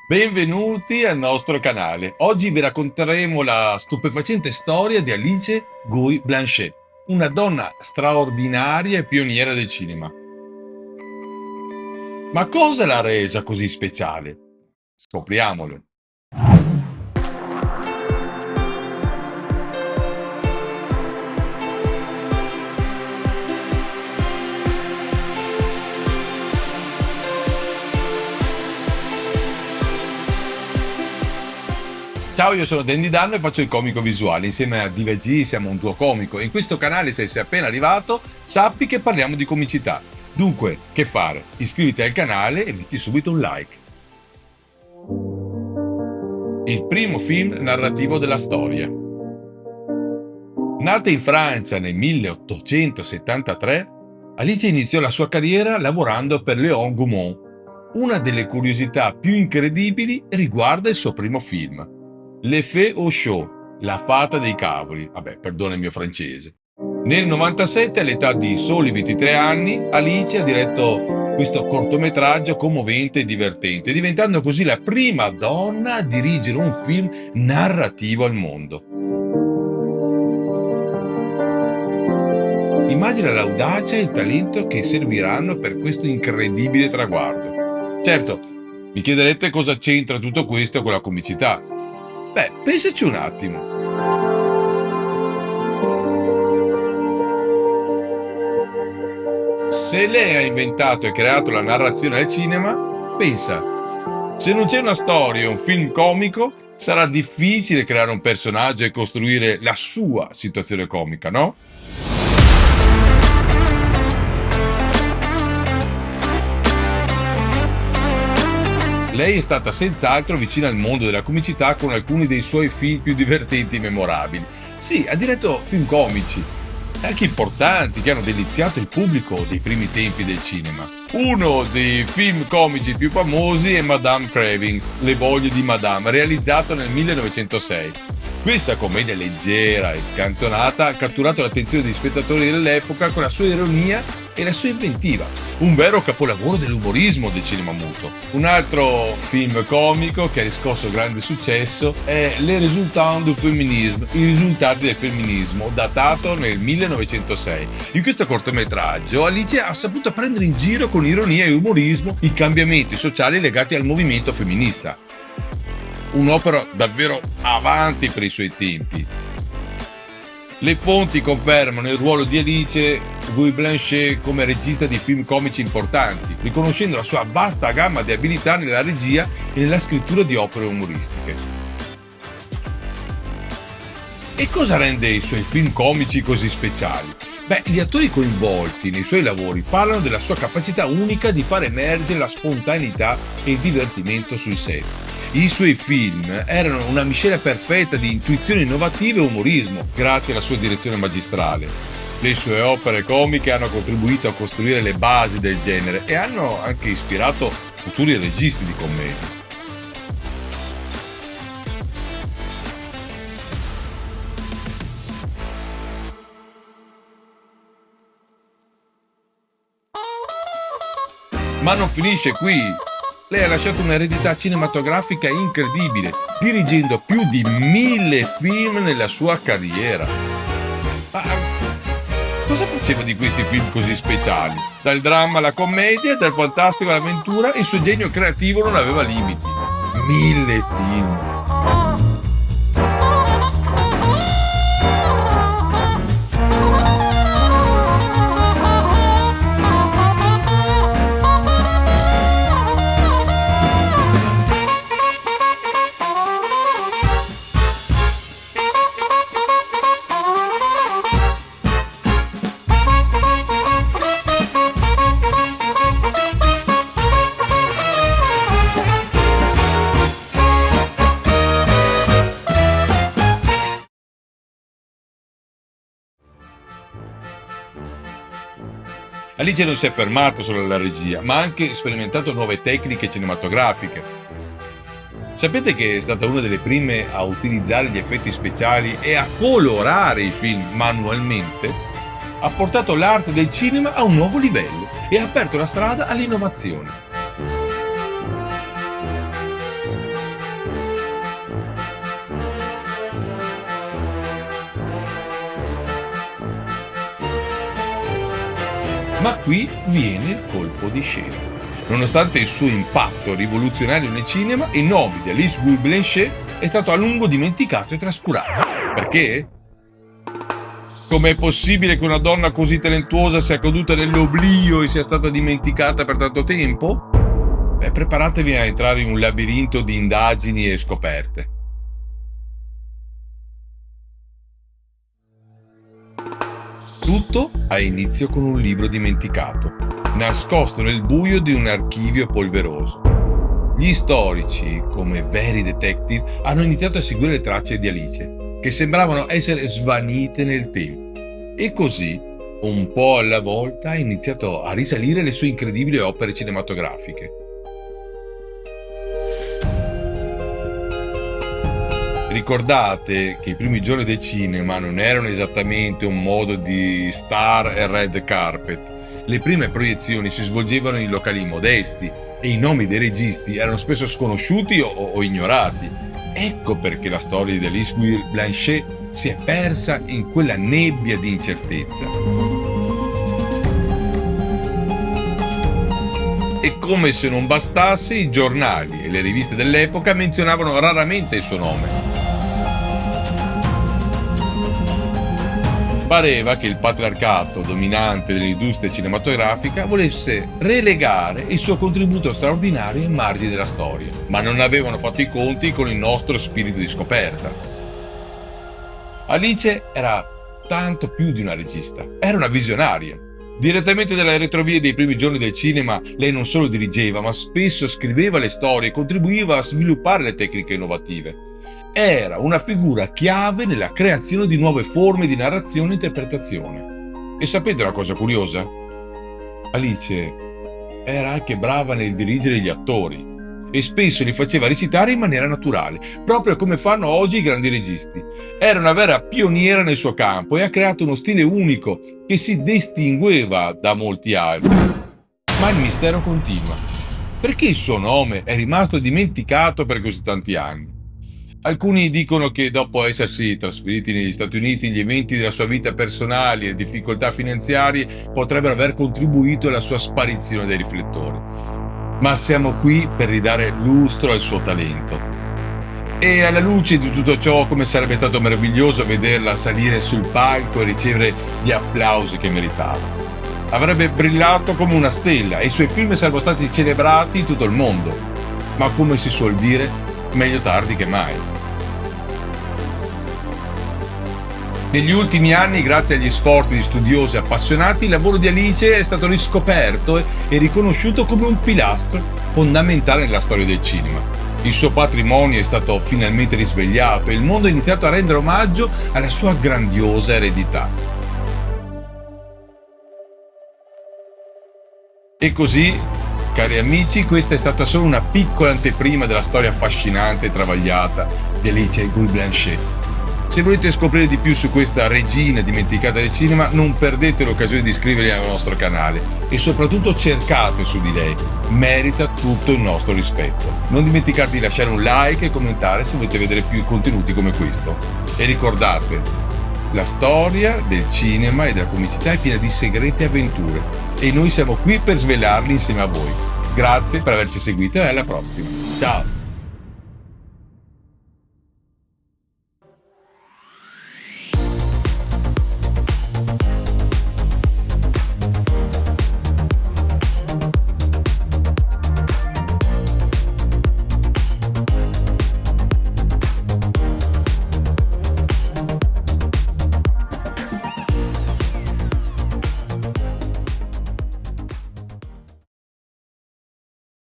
Benvenuti al nostro canale. Oggi vi racconteremo la stupefacente storia di Alice Guy Blanchet, una donna straordinaria e pioniera del cinema. Ma cosa l'ha resa così speciale? Scopriamolo. Ciao, io sono Dandy Danno e faccio il comico visuale. Insieme a Diva G siamo un duo comico e in questo canale, se sei appena arrivato, sappi che parliamo di comicità. Dunque, che fare? Iscriviti al canale e metti subito un like. Il primo film narrativo della storia. Nata in Francia nel 1873, Alice iniziò la sua carriera lavorando per Léon Gaumont. Una delle curiosità più incredibili riguarda il suo primo film, Le Fée aux Choux, la fata dei cavoli. Vabbè, perdona il mio francese. Nel 97, all'età di soli 23 anni, Alice ha diretto questo cortometraggio commovente e divertente, diventando così la prima donna a dirigere un film narrativo al mondo. Immagina l'audacia e il talento che serviranno per questo incredibile traguardo. Certo, mi chiederete cosa c'entra tutto questo con la comicità. Beh, pensaci un attimo. Se lei ha inventato e creato la narrazione al cinema, pensa, se non c'è una storia e un film comico, sarà difficile creare un personaggio e costruire la sua situazione comica, no? Lei è stata senz'altro vicina al mondo della comicità con alcuni dei suoi film più divertenti e memorabili. Sì, ha diretto film comici, anche importanti, che hanno deliziato il pubblico dei primi tempi del cinema. Uno dei film comici più famosi è Madame Cravings, Le voglie di Madame, realizzato nel 1906. Questa commedia leggera e scanzonata ha catturato l'attenzione degli spettatori dell'epoca con la sua ironia e la sua inventiva, un vero capolavoro dell'umorismo del cinema muto. Un altro film comico che ha riscosso grande successo è Les Résultats du Féminisme, i risultati del femminismo, datato nel 1906. In questo cortometraggio Alice ha saputo prendere in giro con ironia e umorismo i cambiamenti sociali legati al movimento femminista. Un'opera davvero avanti per i suoi tempi. Le fonti confermano il ruolo di Alice Guy Blanchet come regista di film comici importanti, riconoscendo la sua vasta gamma di abilità nella regia e nella scrittura di opere umoristiche. E cosa rende i suoi film comici così speciali? Beh, gli attori coinvolti nei suoi lavori parlano della sua capacità unica di far emergere la spontaneità e il divertimento sul set. I suoi film erano una miscela perfetta di intuizioni innovative e umorismo, grazie alla sua direzione magistrale. Le sue opere comiche hanno contribuito a costruire le basi del genere e hanno anche ispirato futuri registi di commedia. Ma non finisce qui. Lei ha lasciato un'eredità cinematografica incredibile, dirigendo più di 1000 film nella sua carriera. Ma cosa faceva di questi film così speciali? Dal dramma alla commedia, dal fantastico all'avventura, il suo genio creativo non aveva limiti. 1000 film. Alice non si è fermato solo alla regia, ma ha anche sperimentato nuove tecniche cinematografiche. Sapete che è stata una delle prime a utilizzare gli effetti speciali e a colorare i film manualmente? Ha portato l'arte del cinema a un nuovo livello e ha aperto la strada all'innovazione. Ma qui viene il colpo di scena. Nonostante il suo impatto rivoluzionario nel cinema, il nome di Alice Guy Blanchet è stato a lungo dimenticato e trascurato. Perché? Com'è possibile che una donna così talentuosa sia caduta nell'oblio e sia stata dimenticata per tanto tempo? Beh, preparatevi a entrare in un labirinto di indagini e scoperte. Tutto ha inizio con un libro dimenticato, nascosto nel buio di un archivio polveroso. Gli storici, come veri detective, hanno iniziato a seguire le tracce di Alice, che sembravano essere svanite nel tempo. E così, un po' alla volta, ha iniziato a risalire le sue incredibili opere cinematografiche. Ricordate che i primi giorni del cinema non erano esattamente un modo di star e red carpet. Le prime proiezioni si svolgevano in locali modesti e i nomi dei registi erano spesso sconosciuti o ignorati. Ecco perché la storia di Alice Guy Blanchet si è persa in quella nebbia di incertezza. E come se non bastasse, i giornali e le riviste dell'epoca menzionavano raramente il suo nome. Pareva che il patriarcato dominante dell'industria cinematografica volesse relegare il suo contributo straordinario ai margini della storia, ma non avevano fatto i conti con il nostro spirito di scoperta. Alice era tanto più di una regista, era una visionaria. Direttamente dalle retrovie dei primi giorni del cinema, lei non solo dirigeva, ma spesso scriveva le storie e contribuiva a sviluppare le tecniche innovative. Era una figura chiave nella creazione di nuove forme di narrazione e interpretazione. E sapete una cosa curiosa? Alice era anche brava nel dirigere gli attori e spesso li faceva recitare in maniera naturale, proprio come fanno oggi i grandi registi. Era una vera pioniera nel suo campo e ha creato uno stile unico che si distingueva da molti altri. Ma il mistero continua. Perché il suo nome è rimasto dimenticato per così tanti anni? Alcuni dicono che dopo essersi trasferiti negli Stati Uniti, gli eventi della sua vita personali e difficoltà finanziarie potrebbero aver contribuito alla sua sparizione dai riflettori. Ma siamo qui per ridare lustro al suo talento. E alla luce di tutto ciò, come sarebbe stato meraviglioso vederla salire sul palco e ricevere gli applausi che meritava. Avrebbe brillato come una stella e i suoi film sarebbero stati celebrati in tutto il mondo. Ma come si suol dire, meglio tardi che mai. Negli ultimi anni, grazie agli sforzi di studiosi appassionati, il lavoro di Alice è stato riscoperto e riconosciuto come un pilastro fondamentale nella storia del cinema. Il suo patrimonio è stato finalmente risvegliato e il mondo ha iniziato a rendere omaggio alla sua grandiosa eredità. E così, cari amici, questa è stata solo una piccola anteprima della storia affascinante e travagliata di Alice Guy Blanchet. Se volete scoprire di più su questa regina dimenticata del cinema, non perdete l'occasione di iscrivervi al nostro canale e soprattutto cercate su di lei. Merita tutto il nostro rispetto. Non dimenticate di lasciare un like e commentare se volete vedere più contenuti come questo. E ricordate, la storia del cinema e della comicità è piena di segreti e avventure e noi siamo qui per svelarli insieme a voi. Grazie per averci seguito e alla prossima. Ciao!